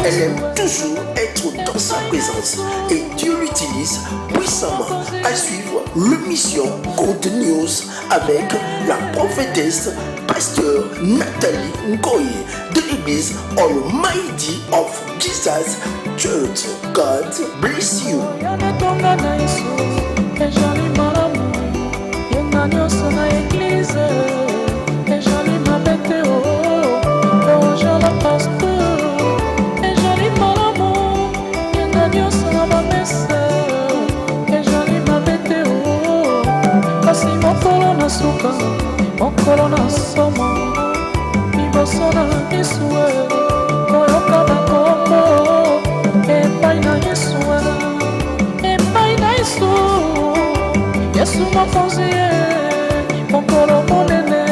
Elle aime toujours être dans sa présence et Dieu l'utilise puissamment à suivre l'émission Good News avec la prophétesse pasteur Nathalie Ngoye de l'église Almighty of Jesus Church. God bless you. Suka mokolo na somo liboso na Yesu koyoka na kombo epai na Yesu Yesu mokonzi mokolo monene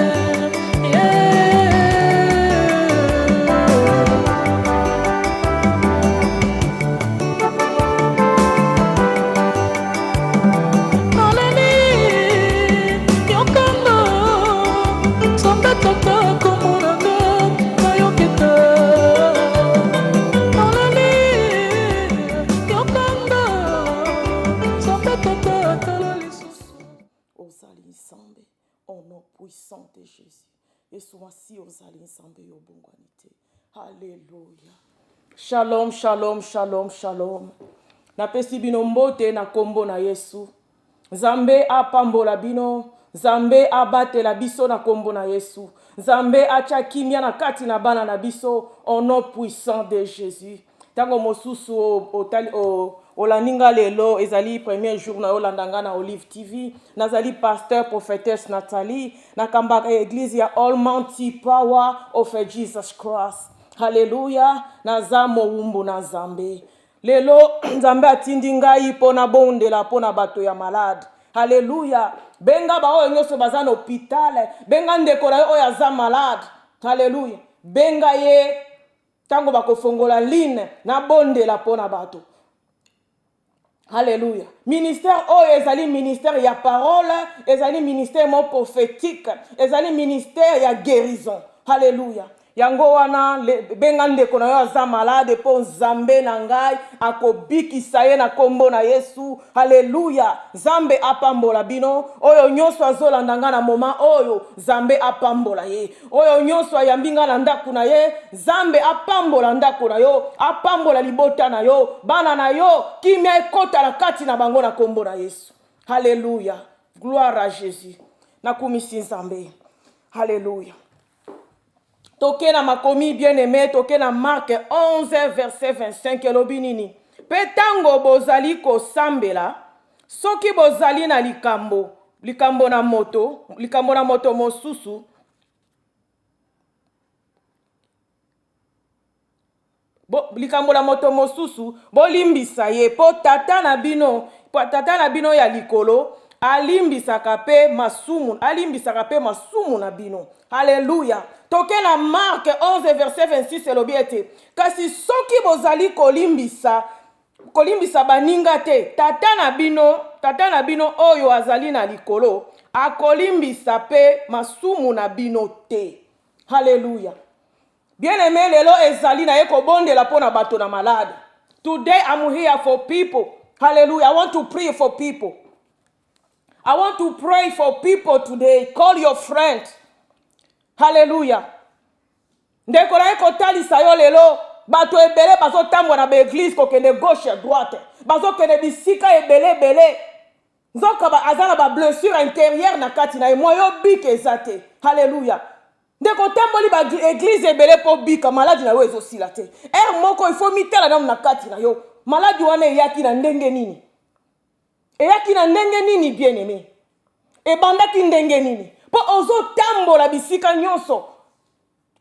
puissant de Jésus. Et souvent si ozali nzambe yo bongwanite. Alléluia. Shalom, shalom, shalom, shalom. Napesi bino mbote na kombo na Yesu. Nzambe apambola bino, Nzambe abatela biso na kombo na Yesu. Nzambe acha kimia na kati na bana na biso au nom puissant de Jésus. Tango mosusu olaninga lelo ezali premier jour na olandanga na Olive TV nazali pasteur prophétesse Nathalie na kambaka église ya Almighty Power of Jesus Christ. Hallelujah. Nazamo wumbu na Nzambe. Lelo Nzambe atindi ngai pona bondela pona bato ya malade. Hallelujah. Benga ba oyo nyoso baza na hôpital, benga ndeko na oyo aza malade. Hallelujah. Benga ye tango bakofongola line na bondela pona bato. Alléluia. Ministère oyo ezali ministère ya parole, ezali ministère mo prophétique, ezali ministère ya guérison. Alléluia. Yango wana benga ndeko na yo aza malade po Nzambe na ngai akobikisa ye na kombo na Yesu. Haleluya. Nzambe apambola bino oyo nyonso azolanda nga na moma oyo Nzambe apambola ye. Oyo nyonso ayambinga na ndako na ye Nzambe apambola ndako na yo, apambola libota na yo, bana na yo kimia ekota na kati na bango na kombo na Yesu. Haleluya. Gloire à Jésus. Nakumisi Nzambe. Haleluya. Toke na makomi bien-aimé, toke na Marc 11 verset 25 elobinini. Petango bozali ko sambela, soki bozali na likambo na moto mosusu. Likambo na moto mosusu, bolimbisa ye po tata na bino ya likolo, alimbisaka pe masumu na bino. Alléluia. Toke na Marc 11 verset 26 elobiete. Kasi soki bozali kolimbisa baninga te, tata na bino oyo azali na likolo, akolimbisa pe masumu na bino te. Alléluia. Bien-aimé, lelo ezali na eko bondela pona bato na malade. Today I'm here for people. Hallelujah. I want to pray for people. I want to pray for people today. Call your friend. Hallelujah. Ndeko na eko talisa yo lelo bato ebele bazo tambwa na l'église ko kende gauche à droite. Bazo kende bisika ebele. Nzoka ba azana ba blessure intérieure na kati na moyo bike ezate. Hallelujah. Ndeko tamboli ba église ebele po bika maladi na yo ezosila te. Moko il faut mitela na kati na yo. Maladi wana eyaki na ndenge nini? Eyaki na ndenge nini bien-aimé? Ebandaki ndenge nini? Po ozo tambola bisika nyonso.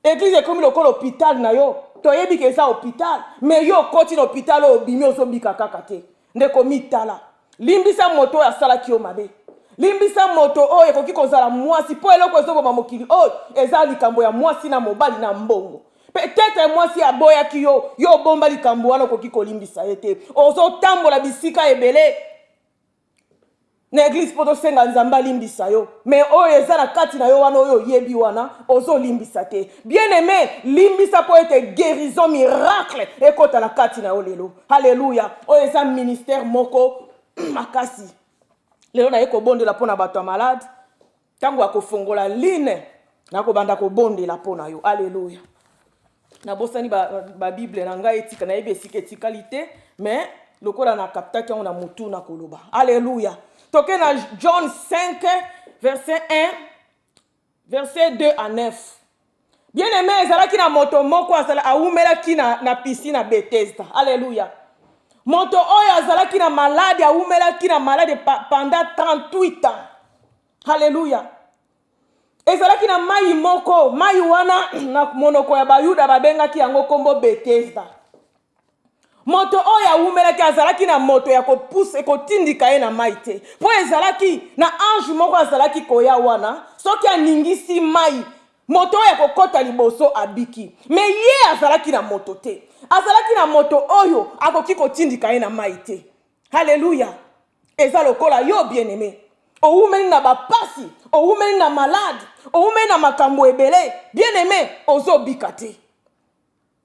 Église comme lokolo hôpital na yo. Toyebi ke za hôpital, mais yo koti na hôpital o bimi ozo bika kaka te. Ndeko mitala. Limbisa moto ya sala ki o mabe. Limbisa moto o ekoki kozala mwasi po eloko ezoboma mokili o eza likambo ya mwasi na mobali na mbongo. Peut-être mwasi aboya ki yo bomba likambo wana koki kolimbisa ete. Ozo tambola bisika ebele. na église poto senga nzamba limbisa yo mais oyo eza na kati na yo wana oyo yebi wana ozo limbisa te bien aimé limbisa po ete guérison miracle ekota na kati na yo lelo alléluia oyo eza ministère moko makasi lelo na ye kobondela pona bato ya malade tango akofongola line na kobanda kobondela pona yo alléluia na bosani ba bible na ngai etika na yebi esika etikalité mais lokola na kaptaki yango na mutu na koloba alléluia toke na John 5 verset 1 verset 2 à 9 bien aimé ezalaki na moto moko awumelaki na piscine à Bethesda alléluia moto oyo azalaki na malade awumelaki na malade pendant 38 ans alléluia ezalaki na mai moko mai wana na monoko ya bayuda babengaki yango kombo Bethesda moto oyo awumelaki azalaki na moto ya kopousse ekotindika ye na mai te po ezalaki na ange moko azalaki koya wana soki aningisi mai moto oyo akokota liboso abiki me ye azalaki na moto te azalaki na moto oyo akoki kotindika ye na mai te halleluya eza lokola yo bien aimé owumeli na bapasi owumeli na malade owumeli na makambo ebele bien aimé ozobika te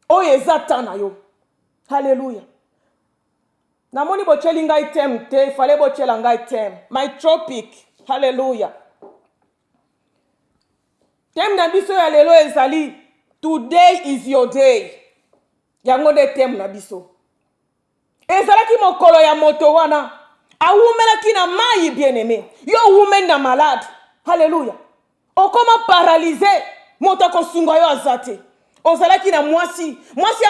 oyo eza ta na yo Hallelujah. Namoni bocheli ngai tem te, fale bochela ngai tem. My topic. Hallelujah. Tem na biso ya lelo ezali. Today is your day. Yango de tem na biso. Ezalaki mokolo ya moto wana. Awumelaki na mai bien aimé. Yo women na malade. Hallelujah. Okoma paralysé. Moto kosunga yo azate. Ozalaki na mwasi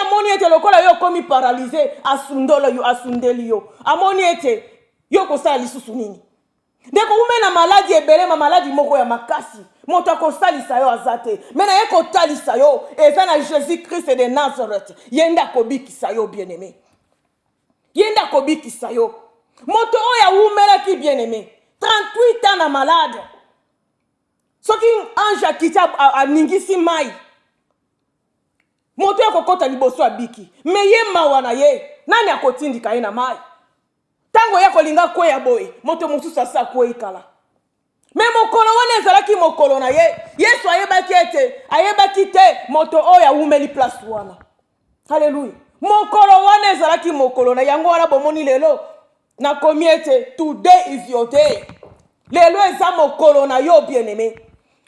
amoni ete lokola yo komi paralysé asundolo yo asundeli yo amoni ete yo kosala lisusu nini ndeko ume na maladi ebele ma maladi moko ya makasi moto akosalisa yo azate mena ye kotalisa yo eza na Jésus Christ de Nazareth yenda kobikisa yo bien aimé yenda kobikisa yo moto oya umelaki bien aimé 38 ans na malade soki ange akita aningisi mai moto akokota liboso abiki me ye mawa na ye nani akotindika ye na mai tango ya kolinga kweya boye moto mosusu asa kweikala me mokolo wana ezalaki mokolo na ye Yesu ayebaki te moto oyo awumeli place wana haleluya mokolo wana ezalaki mokolo na yango wana bomoni lelo nakomi ete today is your day lelo eza mokolo na yo bien aimé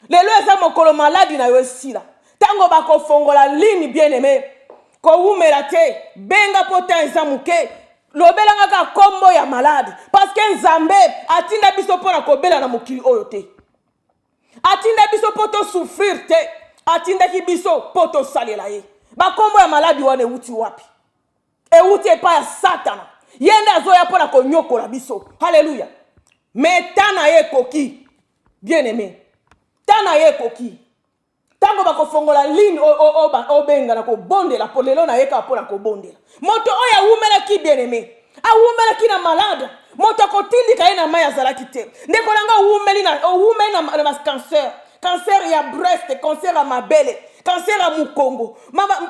lelo eza mokolo maladi na yo esila tango bakofongola lini bien aimé ko wumela te benga pota eza muke lobelanga ka kombo ya malade parce que nzambe atinda biso pona kobela na mokili oyo te atinda biso poto souffrir te atinda ki biso poto salela ye ba kombo ya maladi wana euti wapi euti epa ya satana yenda azoya pona konyokola biso haleluya metana ye koki bien aimé tana ye koki tango bakofongola lini obenga na kobondela po lelo na yeka po na kobondela moto oyo awumelaki bien aimé awumelaki na malade moto akotindika ye na mai azalaki te ndeko nanga owumeli na cancer ya breast cancer ya mabele cancer ya mukongo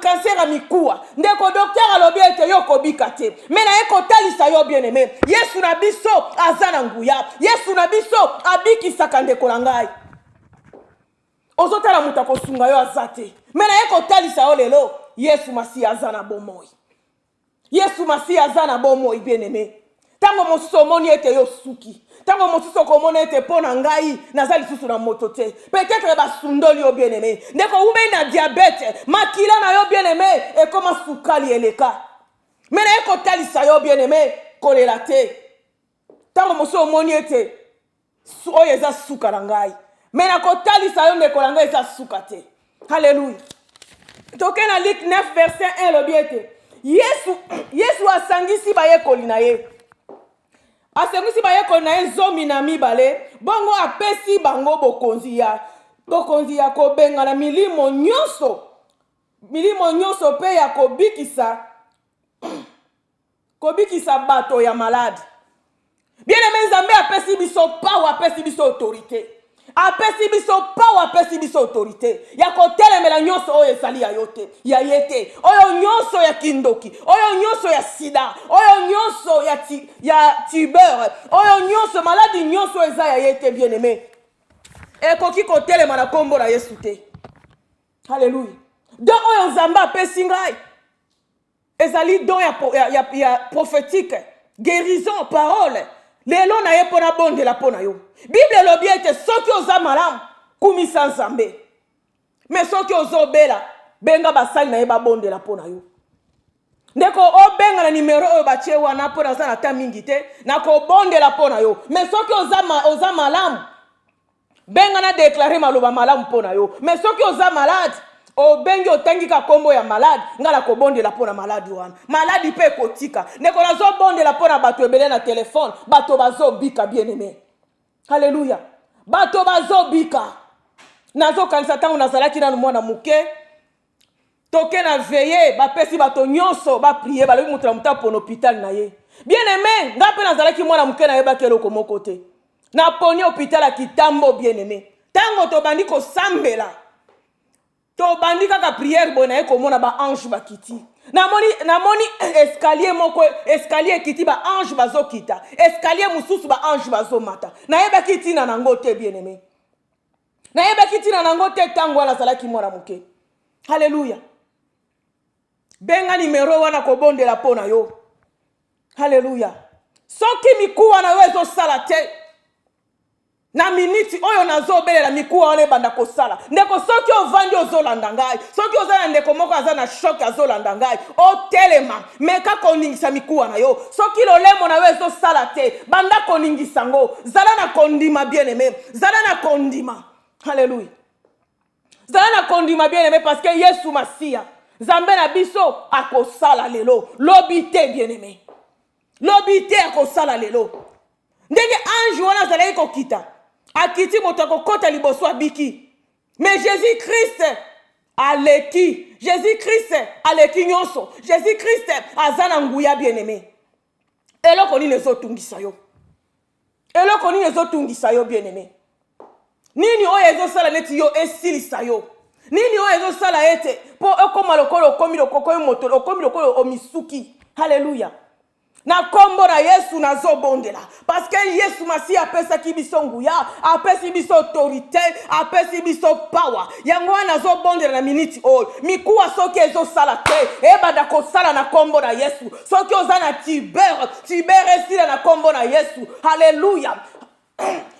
cancer ya mikuwa ndeko docteur alobi ete yo kobika te me na ye kotalisa yo bien aimé Yesu na biso aza na nguya Yesu na biso abikisaka ndeko na ngai ozotala muta kosunga yo azate mena ye kotalisa yo lelo Yesu masi azana bomoi Yesu masi azana bomoi bien aimé tango mosusu omoni ete yo suki tango mosusu komona ete pona ngai nazali susu na moto te peut-être basundoli yo bien aimé ndeko umei na diabète makila na yo bien aimé ekoma sukali eleka mena ye kotalisa yo bien aimé kolela te tango mosusu omoni ete oyo eza suka na ngai mena kotalisa yo ndeko na ngai eza suka te haleluya toke na Luc 9 verset 1 lobi ete Yesu asangisi bayekoli na ye asangisi bayekoli na ye 12 bongo apesi bango bokonzi ya kobengana milimo nyonso pe ya kobikisa bato ya malade bien aimé Nzambe apesi biso power apesi biso autorité apesi biso power, apesi biso autorité ya kotelemela nyonso oyo ezali ya yo te, ya ye te, oyo nyonso ya kindoki, oyo nyonso ya sida, oyo nyonso ya tuber, oyo nyonso maladi nyonso eza ya ye te, bien aimé, ekoki kotelema na kombo na Yesu te. Alléluia. Don oyo nzambe apesi ngai ezali don ya prophétique, guérison, parole. Lelo na ye pona bondela pona yo. Bible elobi ete soki oza malamu kumisa nzambe. Mais soki ozobela benga basali na ye babondela pona yo. Ndeko obenga na numero oyo batie wana pona oza na ta mingi te na kobondela pona yo. Mais soki oza malamu benga na déclarer maloba malamu pona yo. Mais soki oza malade obengi otangi ka kombo ya malade ngala kobondela pona maladi wana. Maladi pe kotika. Ndeko nazo bondela pona bato ebele na téléphone, bato bazo bika bien aimé. Alléluia. Bato bazo bika. Nazo kanisa tangu nazalaki na mwana muke. Toke na veillé, bapesi bato nyonso ba prier balobi mutu na muta pona hôpital na ye. Bien aimé, ngape nazalaki mwana muke na ye bakelo komo kote. Na poni hôpital a kitambo bien aimé. Tango to bandi ko sambela. To bandi kaka prière bona e komona ba ange bakiti. Namoni escalier moko, escalier kiti ba ange bazo kita. Escalier mususu ba ange bazo mata. Na yeba kiti na nango te bien aimé. Na yeba kiti na nango te tango wala salaki mwana muke. Alléluia. Benga numero wana kobondela pona yo. Alléluia. Soki mikuwa na wezo sala te. Na miniti oyo nazobelela mikuwa wana banda kosala. Ndeko soki ovandi ozolanda ngai. Soki ozala ndeko moko aza na shock azolanda ngai. O telema meka koningisa mikuwa na yo. Soki lolemo na wezo sala te. Banda koningisa ngo. Zala na kondima bien aimé. Zala na kondima. Alléluia. Zala na kondima bien aimé parce que Yesu Masia. Zambe na biso akosala lelo. Lobite bien aimé. Lobite akosala lelo. Ndenge ange wana zalaki kokita. Akiti motako kota liboso abiki. Mais Jésus-Christ aleki. Jésus-Christ aleki nyonso. Jésus-Christ azana nguya bien aimé. Eloko nini ezotungisa yo. Eloko nini ezotungisa yo bien aimé. Nini oyo ezosala neti yo esilisa yo. Nini oyo ezosala ete po okoma lokolo okomi lokoko yo moto okomi lokolo omisuki. Alléluia. Na kombo na Yesu nazo bondela. Parce que Yesu masi apesa ki biso nguya, apesi biso autorité, apesi biso power. Yango nazo bondela na minute oyo. Mikuwa soki ezo sala te, ebada ko sala na kombo na Yesu. Soki ozana tiber esila na kombo na Yesu. Alléluia.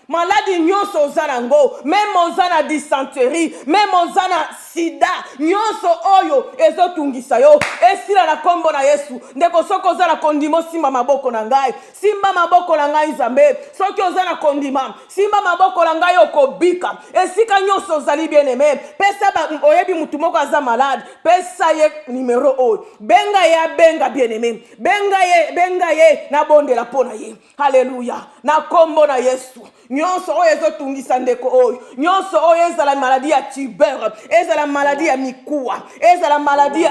Maladi nyonso ozana ngo, même ozana dysenterie, même ozana sida, nyonso oyo ezotungisa yo, esila na kombo na Yesu. Ndeko soko ozana kondimo simba maboko na ngai, simba maboko na ngai Nzambe. Soki ozana kondima, simba maboko na ngai okobika. Esika nyonso ozali bien aimé. Pesa ba oyebi mutu moko aza malade, pesa ye numero oyo. Benga ye benga bien aimé. Benga ye na bondela pona ye. Alléluia. Na kombo na Yesu. Nyonso oyo ezotungisa ndeko oyo. Nyonso oyo ezala maladie ya tuber, ezala maladie ya mikuwa, ezala maladie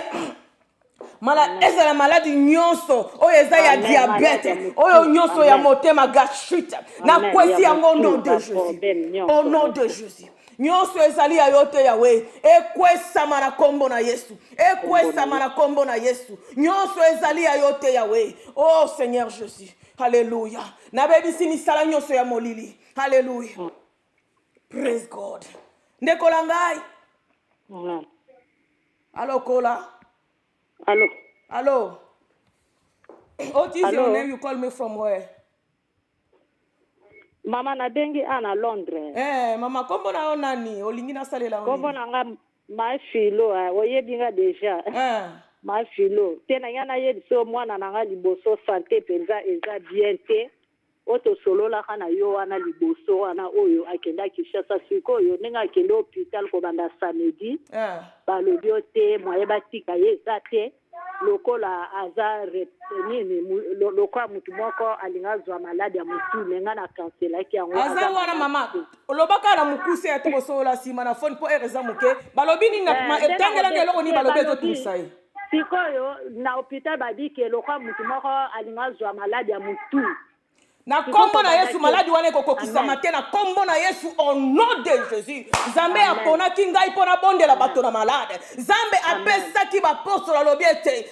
ezala maladie nyonso oyo eza ya diabète, oyo nyonso ya motema gastrite. Na kwesi yango au nom de Jésus. Au nom de Jésus. Nyonso ezali ya yote yawe. Ekwesama na kombo na Yesu. Ekwesama na kombo na Yesu. Nyonso ezali ya yote yawe. Oh Seigneur Jésus. Alléluia. Na bebisi misala nyonso ya molili. Alléluia. Praise God. Ndekola ngai. Allo Kola. Allo. Allo. What is your name? You call me from where? Mama na bengi ana Londres. Mama kombo na nani? Olingi na salela oni. Kombo na nga ma filo oyebi nga deja. Ma filo. Tena yana yebi so mwana na nga liboso santé penza eza bien te. Oto solo la kana yo wana liboso wana oyo akenda Kinshasa sikoyo nenga akenda hôpital ko banda samedi. Balobi ote moye batika ye zate. Lokola aza nini lokwa mutu moko alingazwa maladi ya mutu nenga na kansela ki yango aza wana mama olobaka na mukuse ya toboso la sima na phone po ereza muke balobi ni na etangela ngeloko ni balobi to tumisai sikoyo na hôpital badike lokwa mutu moko alingazwa maladi ya mutu Na kombo na Yesu maladi wana ekokokisama te na kombo na Yesu au nom de Jésus. Zambe aponaki ngai mpona bondela bato na malade. Zambe apesaki bapostolo alobi ete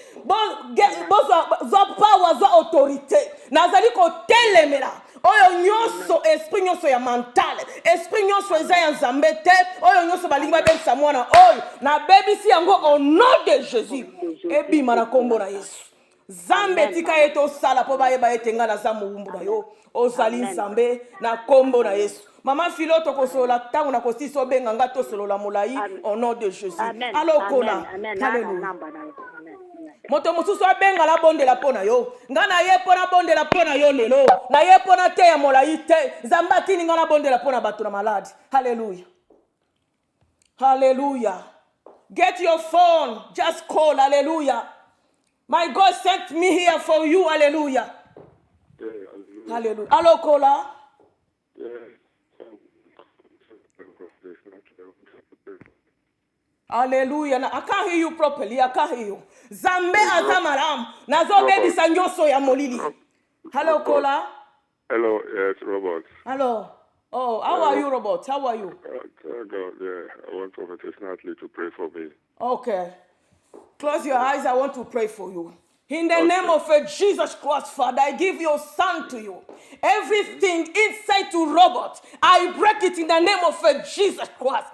zwa power zwa autorité. Nazali kotelemela oyo nyonso esprit nyonso ya mentale, esprit nyonso eza ya Nzambe te, oyo nyonso balingi babebisa mwana oyo nabebisi yango au nom de Jésus. Ebima na kombo na Yesu. Zambe tika yeto sala po bayeba ete nga naza mowumbu na yo ozali Nzambe na kombo na Yesu. Mama Philo tokosolola tango na kosisa obenga nga tosolola molai au nom de Jésus. Alokola. Alléluia. Moto mosusu abenga la bondela pona yo. Nga na ye pona bondela pona yo lelo. Na ye pona te ya molai te. Nzambe atini nga na bondela pona bato na maladi. Hallelujah. Hallelujah. Get your phone. Just call. Hallelujah. My God sent me here for you. Hallelujah. Yeah, hallelujah. Hello, Kola. Yeah. Hallelujah. I can't hear you properly. I can't hear you. Zambe azamaram. Nazo baby sanyoso ya molili. Hello, Kola. Hello, yes, Robert. Hello. Oh, how are you, Robert? How are you? God, yeah. I want Prophetess Natalie to pray for me. Okay. Close your eyes. I want to pray for you. In the name of Jesus Christ, Father, I give your son to you. Everything inside to Robert, I break it in the name of Jesus Christ.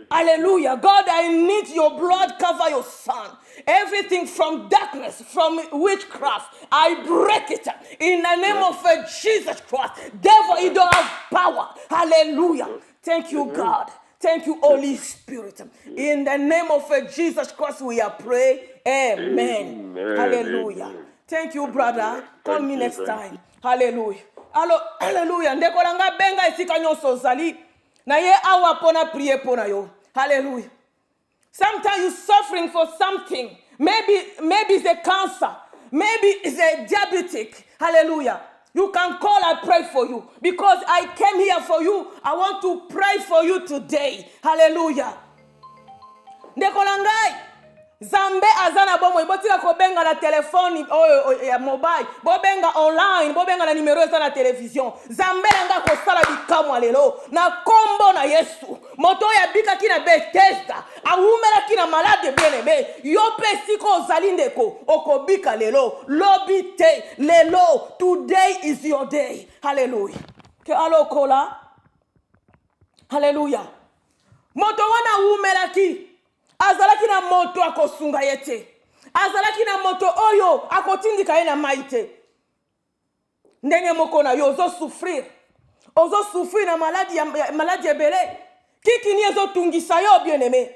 Hallelujah. God, I need your blood cover your son. Everything from darkness, from witchcraft, I break it in the name of Jesus Christ. Devil, you don't have power. Hallelujah. Thank you, God. Thank you, Holy Spirit. In the name of Jesus Christ, we are praying. Amen. Hallelujah. Amen. Thank you, brother. Call me next time. Hallelujah. Hallelujah. Ndekolanga benga esika nyonso zali. Na ye awa pona prier pona yo. Hallelujah. Sometimes you're suffering for something. Maybe it's a cancer. Maybe it's a diabetic. Hallelujah. You can call, I pray for you. Because I came here for you. I want to pray for you today. Hallelujah. Ndekolangai. Zambe azana bomo ibotika kobenga na telefoni ya mobile, bobenga online, bobenga na numero eza na television. Zambe nga ko sala bikamwa lelo na kombo na Yesu. Moto ya bika kina Bethesda, awumela kina malade bien-aimé. Yo pesiko ozalindeko okobika lelo. Lobite lelo. Today is your day. Hallelujah. Ke alokola. Hallelujah. Moto wana umela ki azalaki na moto akosunga yete. Azalaki na moto oyo akotindika ye na maite. Ndenge moko na yo ozo souffrir. Ozo souffrir na maladie ebele. Kiki ni ezo tungisa yo bien-aimé.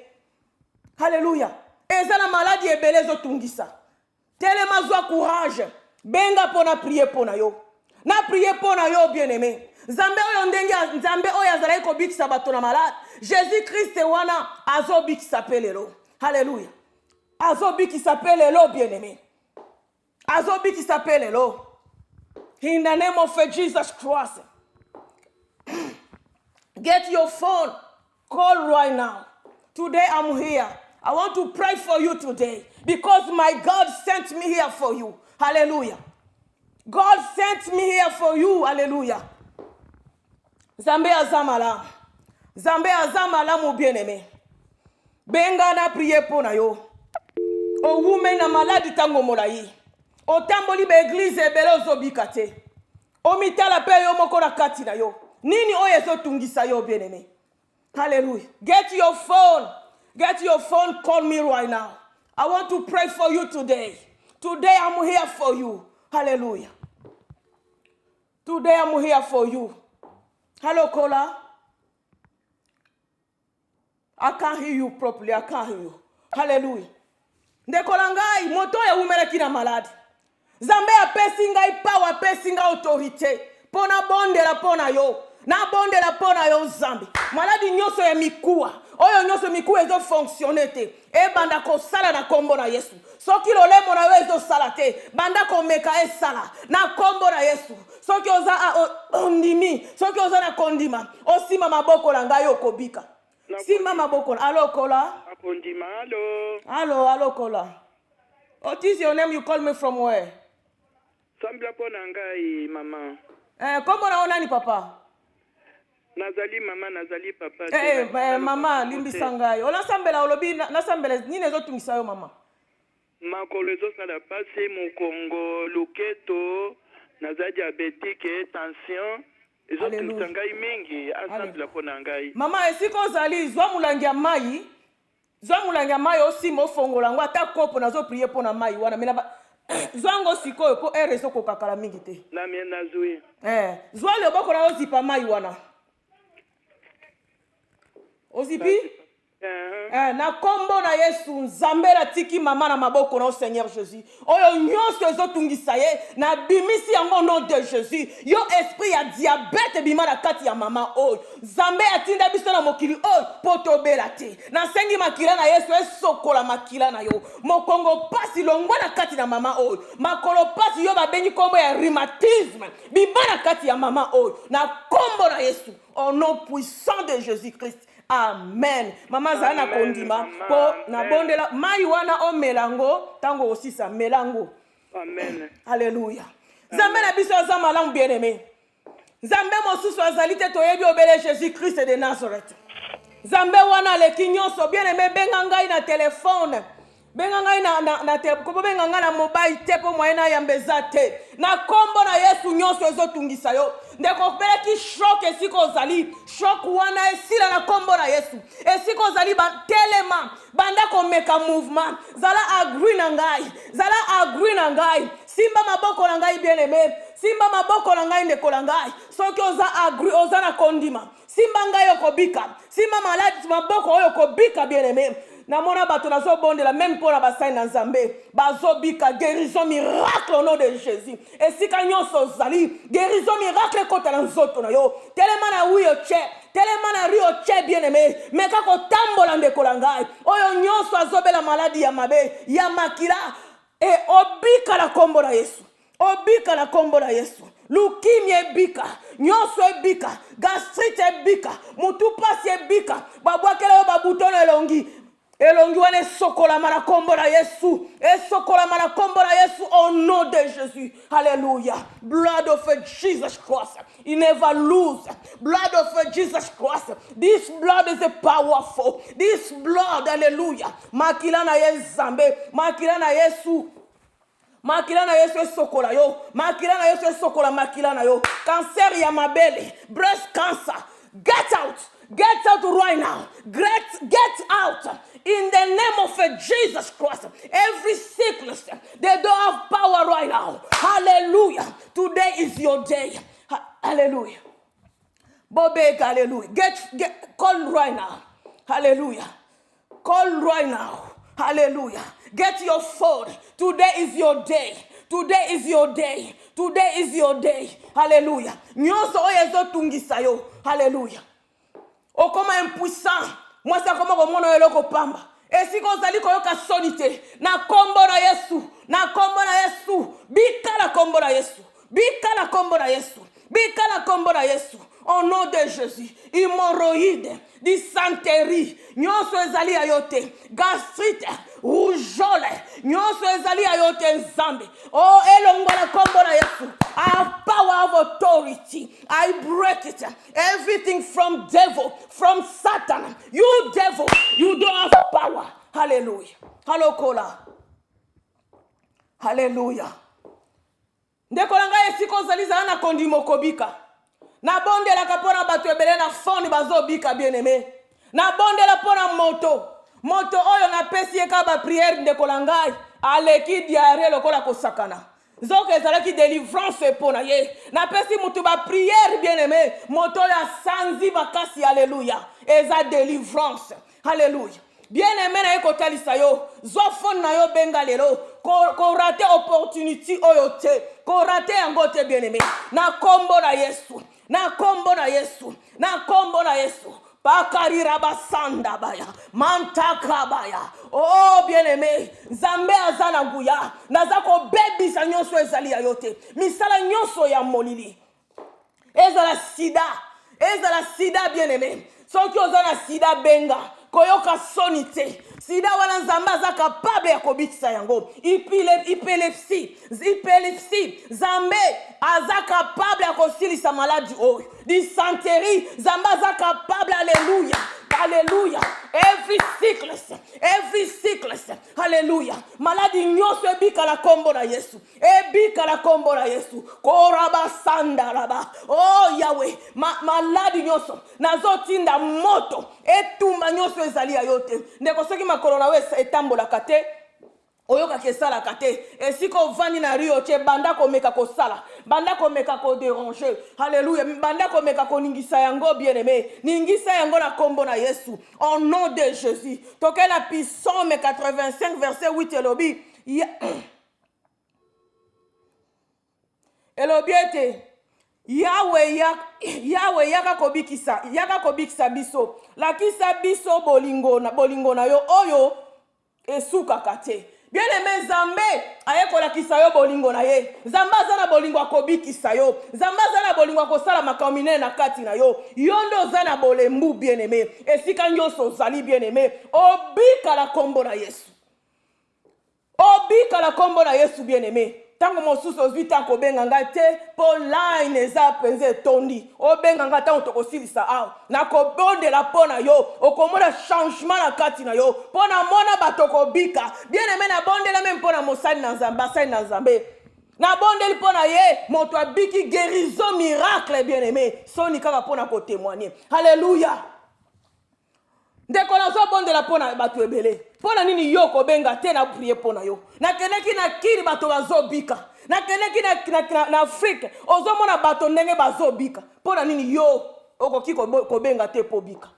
Hallelujah. Eza na maladie ebele ezo tungisa. Telema zwa courage. Benga pona prier pona yo. Na prier pona yo bien-aimé. Nzambe oyo ndenge nzambe oyo azalaki kobikisa bato na malade. Jésus Christ wana azobikisa pe lelo. Hallelujah. Azobikisa pe lelo bien-aimé. Azobikisa pe lelo. In the name of Jesus Christ. Get your phone. Call right now. Today I'm here. I want to pray for you today. Because my God sent me here for you. Hallelujah. God sent me here for you. Hallelujah. Zambe azamala. Zambe azamala mu bien-aimé. Benga na prier pona yo. O women na maladi tango molai. O tamboli be église ebele ozobika te. O mitala pe yo moko na kati na yo. Nini oyo ezotungisa yo bien-aimé. Hallelujah. Get your phone. Get your phone. Call me right now. I want to pray for you today. Today I'm here for you. Hallelujah. Today I'm here for you. Hello, Kola. I can't hear you properly. I can't hear you. Hallelujah. Ndekolangai moto ya umela kina maladi. Zambe ya pesinga power, pesinga autorité. Pona bondela pona yo. Na bondela pona yo zambi. Maladi nyoso ya mikuwa. Oyo nyoso mikuwa ezo fonctionner te. E banda ko sala na kombo na Yesu. Soki lolemo na wezo sala te. Banda ko meka e sala. Na kombo na Yesu. Soki oza ondimi. Soki oza na kondima. Osima maboko la ngayo kobika. Sima maboko. Allo Kola. Kondima, allo. Allo Kola. What is your name? You call me from where? Sambla pona ngai mama. Comment on a ni papa? Nazali mama, nazali papa. Mama, limbi sangai. On ensemble la olobi, n'assemble ni les autres misayo mama. Makolozo sala passe mon Congo, loketo, nazali diabétique, tension. Les autres misangai mingi, ensemble la ponangai. Mama, esiko zali, zwa mulangia mai. Zwa mulangia mai aussi mo fongola ngo ata kopo nazo prier pona mai wana mena zwango sikoyo po reso ko kakala mingi te. Na mien nazui. Zwa le boko na ozipa mai wana. Ozipi? Na kombo na Yesu nzambe la tiki mama na maboko na Seigneur Jésus. Oyo nyonso ezotungisa ye na bimisi yango au nom de Jésus. Yo esprit ya diabète bima na kati ya mama oyo. Nzambe atinda biso na mokili oyo potobela te. Na sengi makila na Yesu esokola makila na yo. Mokongo pasi longwa na kati na mama oyo. Makolo pasi yo babengi kombo ya rhumatisme. Bima na kati ya mama oyo. Na kombo na Yesu au nom puissant de Jésus-Christ. Amen. Mama zana kondima po na bondela mai wana o melango tango osisa melango. Amen. Alléluia. Zambe na biso za malamu bien-aimé. Zambe mosusu azali te toyebi obele Jésus-Christ de Nazareth. Zambe wana le kinyonso bien-aimé benga ngai na téléphone. Benga ngai na ko benga ngai na mobile te po moyena ya mbeza te. Na kombo na Yesu nyonso ezotungisa yo. Ndeko pele ki shock esiko zali. Shock wana esila na kombo na Yesu. Esiko zali ba telema banda ko meka movement. Zala agree na ngai. Zala agree na ngai. Simba maboko na ngai bien-aimé. Simba maboko na ngai ndeko na ngai. Soki oza agree oza na kondima. Simba ngai okobika. Simba malade maboko oyo kobika bien-aimé. Namona bato nazo bondela même pour la bassin na Nzambe bazo bika guérison miracle au nom de Jésus et si nyonso zali guérison miracle kota na nzoto na yo telema na wiyo che telema na rio che bien-aimé meka ko tambola ndeko la ngai oyo nyonso azobela maladie ya mabe ya makila e obika la kombo na Yesu obika la kombo na Yesu leukemia ebika nyonso ebika gastrite ebika mutu pasi ebika babwakela yo babutono elongi elongi wane sokola mana kombo na Yesu sokola mana kombo na Yesu au nom de Jésus. Alléluia. Blood of Jesus Christ, you never lose. Blood of Jesus Christ, this blood is powerful. This blood, hallelujah. Makila na Yezambe, makila na Yesu. Makila na Yesu sokola yo. Makila na Yesu sokola makila na yo. Cancer ya mabele, breast cancer. Get out. Get out right now. Get out. In the name of Jesus Christ. Every sickness, they don't have power right now. Hallelujah. Today is your day. Hallelujah. Bobek, hallelujah. Call right now. Hallelujah. Call right now. Hallelujah. Get your phone. Today is your day. Today is your day. Today is your day. Hallelujah. Nyonso oyezo tungisa yo. Hallelujah. Okoma impuissant. Moi ça koma ko mono eloko pamba. Esi ko zali ko yoka sonite na kombo na Yesu. Na kombo na Yesu. Bika la kombo na Yesu. Bika la kombo na Yesu. Bika la kombo na Yesu. Au nom de Jésus. Hémorroïde, dysenterie, nyonso ezali ayote, gastrite, rougeole, nyonso ezali ayote nzambe. Oh, elongo la kombo na Yesu. I have power of authority. I break it. Everything from devil, from Satan. You devil, you don't have power. Hallelujah. Halokola. Hallelujah. Ndekolanga esiko zaliza na kondimo kobika. Na bonde la kapona batu ebele na fond bazobika bien-aimé. Na bonde la pona moto. Moto oyo na pesi eka ba prière ndekolangai. Aleki diarrhée lokola kosakana. Zoke ezalaki délivrance pona ye. Na pesi mutu ba prière bien-aimé. Moto ya sanzi bakasi alléluia. Eza délivrance. Alléluia. Bien-aimé na yeko talisa yo. Zofon na yo benga lelo. Ko rate opportunity oyo te. Ko rate yango te bien-aimé. Na kombo na Yesu. Na kombo na Yesu. Na kombo na Yesu. Pakarira basanda baya. Mantaka baya. Oh bien-aimé. Zambe azana guya. Nazako bebi sa nyonso ezali ya yote. Misala nyonso ya molili. Ezala sida. Ezala sida bien-aimé. Soki ozana sida benga. Koyoka sonite. sida wana nzambe aza capable ya kobikisa yango. Epilepsie nzambe aza capable ya kosilisa maladi oyo. Dysenterie nzambe aza capable. Alléluia. Alléluia. Every sickness. Alléluia. Maladi nyonso ebika la kombo na Yesu. Ebika la kombo na Yesu. Koraba sandaraba. Oh Yahweh. Maladi nyonso. Nazotinda moto. Etumba nyonso ezali ya yote. Ndeko soki makolo na we etambola kate. Oyoka kesala kate. Esiko vani na rio che banda ko meka ko sala. Banda ko meka ko déranger. Alléluia. Banda ko meka ko ningisa yango bien-aimé. Ningisa yango na kombo na Yesu. Au nom de Jésus. Toke la Psaume 85 verset 8 elobi. Elobi ete. Yahweh yaka kobikisa biso. Lakisa biso bolingo na yo oyo esuka kate. Bien aimé Nzambe ayekola kisa yo bolingo na ye. Nzambe azana bolingo akobikisa yo. Nzambe azana bolingo akosala makamine na kati na yo. Yondo ozana bolembu bien aimé. Esika nyonso ozali bien aimé. Obika la kombo na Yesu. Obika la kombo na Yesu bien aimé. Tango mosusu ozwita ko benga ngate po line eza penze tondi. O benga ngata otokosilisa aw. Na ko bonde la pona yo. Okomona changement na kati na yo. Pona mona batoko bika. Bien aimé na bonde la même pona mosali na Nzambe. Na bonde li pona ye moto abiki guérison miracle bien aimé. Soni kaka pona ko témoigner. Alléluia. Ndeko na zo bonde la pona batu ebele. Pona nini yo ko benga te na prier pona yo. Na keneki na kiri bato bazo bika. Na keneki na Afrique. Ozo mona bato ndenge bazo bika. Pona nini yo okoki ko benga te po bika.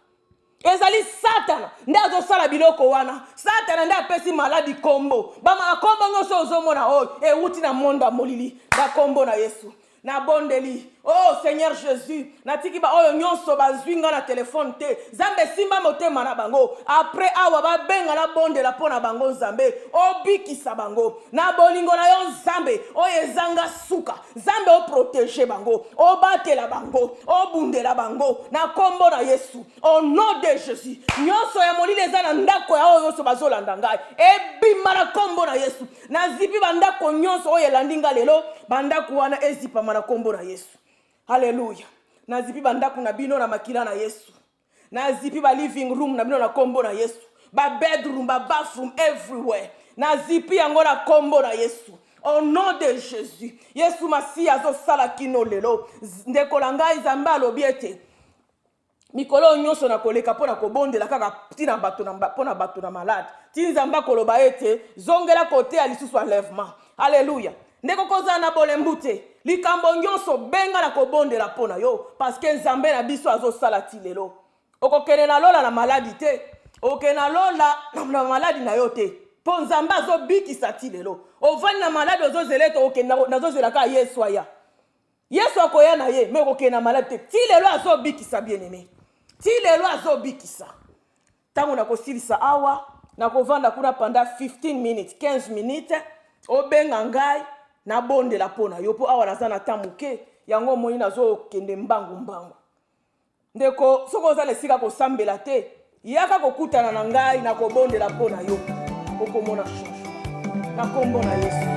Ezali Satana ndazo sala biloko wana. Satana nda pesi maladi kombo. Bama kombo nyonso ozo mona oyo ewuti na monda molili. Na kombo na Yesu. Na bondeli. Oh Seigneur Jésus, natiki ba oyo nyonso bazwinga na téléphone te. Zambe simba motema na bango. Après awa ba benga na bondela pona bango Zambe. Obikisa bango. Na bolingo na yo Zambe. Oyo ezanga suka. Zambe o protéger bango. O batela bango. O bundela bango. Na kombo na Yesu. Au nom de Jésus. Nyonso ya molile za na ndako ya oyo nyonso bazolanda ngai. Ebima na kombo na Yesu. Na zipi bandako nyonso oyo elandinga lelo. Bandako wana ezipa na kombo na Yesu. Alléluia. Nazipi bandaku na bino na makila na Yesu. Nazipi ba living room na bino na kombo na Yesu. Ba bedroom, ba bathroom everywhere. Nazipi yango na kombo na Yesu. Au nom de Jésus. Yesu masi azo sala kino lelo. Ndeko la ngai Nzambe alobi ete. Mikolo nyonso na koleka pona kobondela kaka tina bato na pona bato na malade. Ti Nzambe koloba ete zongela kote ya lisusu enlèvement. Alléluia. Ndeko koza na bolembute. Likambo nyonso benga na kobondela pona yo parce que Nzambe na biso azo sala ti lelo. Okokene na lola na maladi te. Okokene na lola na maladi na yo te. Po Nzambe azo bikisa ti lelo. Ovani na maladi ozo zeleto okene nazo zelaka Yesu aya. Yesu akoya na ye me okokene na maladi te. Ti lelo azo bikisa bien aimé. Ti lelo azo bikisa. Tango na kosilisa awa na kovanda kuna panda 15 minutes, 15 minutes obenga ngai na bonde la pona yo po awa naza na tamuke yango moi nazo kende mbangu ndeko soko za lesika ko sambela te yaka kokutana na ngai na ko bonde la pona yo okomona changement na kombo na Yesu.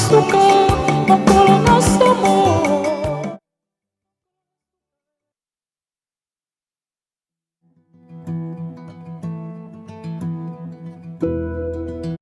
Suka